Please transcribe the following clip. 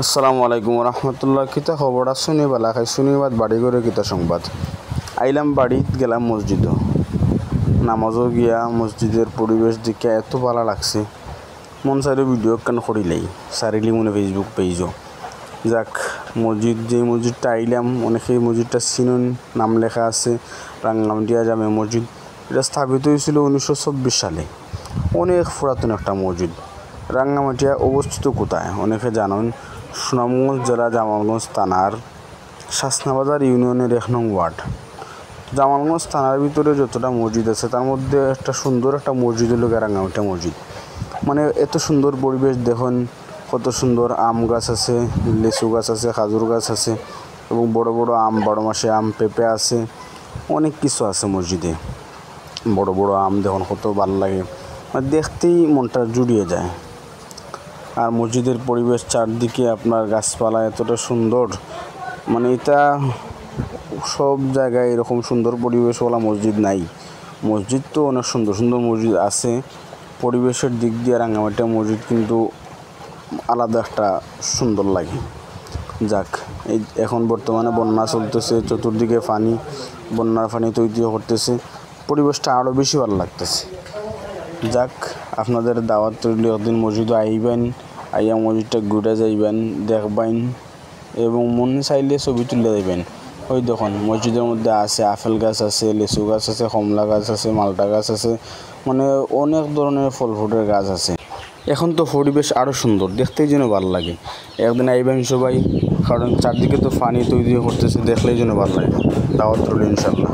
আসসালামু আলাইকুম রহমতুল্লাহ। কিতা খবর শুনি বালা খাই শুনিবাদ বাড়ি করে কিতা সংবাদ আইলাম বাড়িত গেলাম মসজিদ নামাজও গিয়া মসজিদের পরিবেশ দেখে এত ভালো লাগছে মন সাইডে ভিডিও কান করিলাই সারিলি মনে ফেসবুক পেজও যাক যে মসজিদটা আইলাম অনেকে মসজিদটা চিনুন নাম লেখা আছে রাঙ্গামাটিয়া জামে মসজিদ। এটা স্থাপিত হয়েছিল 1924 সালে। অনেক পুরাতন একটা মসজিদ। রাঙ্গামাটিয়া অবস্থিত কোথায় অনেকে জানেন? সুনামগঞ্জ জেলা জামালগঞ্জ থানার শাসনাবাজার ইউনিয়নের 1 নং ওয়ার্ড। জামালগঞ্জ থানার ভিতরে যতটা মসজিদ আছে তার মধ্যে একটা সুন্দর একটা মসজিদ হলো রাঙ্গামাটিয়া মসজিদ। মানে এত সুন্দর পরিবেশ দেখুন, কত সুন্দর আম গাছ আছে, লিচু গাছ আছে, খাজুর গাছ আছে এবং বড় বড় আম, 12 মাসে আম, পেঁপে আছে, অনেক কিছু আছে মসজিদে। বড় বড় আম দেখুন কত ভালো লাগে, মানে দেখতেই মনটা জুড়িয়ে যায়। আর মসজিদের পরিবেশ চারদিকে আপনার গাছপালা এতটা সুন্দর, মানে এটা সব জায়গায় এরকম সুন্দর পরিবেশওয়ালা মসজিদ নাই। মসজিদ তো অনেক সুন্দর সুন্দর মসজিদ আছে, পরিবেশের দিক দিয়ে রাঙ্গামাটিয়া মসজিদ কিন্তু আলাদা একটা সুন্দর লাগে। যাক, এই এখন বর্তমানে বন্যা চলতেছে, চতুর্দিকে পানি, বন্যার পানি তৈরি করতেছে, পরিবেশটা আরও বেশি ভালো লাগতেছে। যাক, আপনাদের দাওয়াত তৈরি একদিন মসজিদে আইবেন, আইয়া মসজিদটা ঘুরে যাইবেন, দেখবেন এবং মন চাইলে ছবি তুলে দেবেন। ওই দেখুন মসজিদের মধ্যে আছে আপেল গাছ আছে, লিচু গাছ আছে, কমলা গাছ আছে, মালটা গাছ আছে, মানে অনেক ধরনের ফল ফুটের গাছ আছে। এখন তো পরিবেশ আরও সুন্দর, দেখতেই যেন ভালো লাগে। একদিন আইবেন সবাই, কারণ চারদিকে তো পানি তৈরি করতেছে, দেখলেই যেন ভালো লাগে। দাওয়াত রইল ইনশাল্লাহ।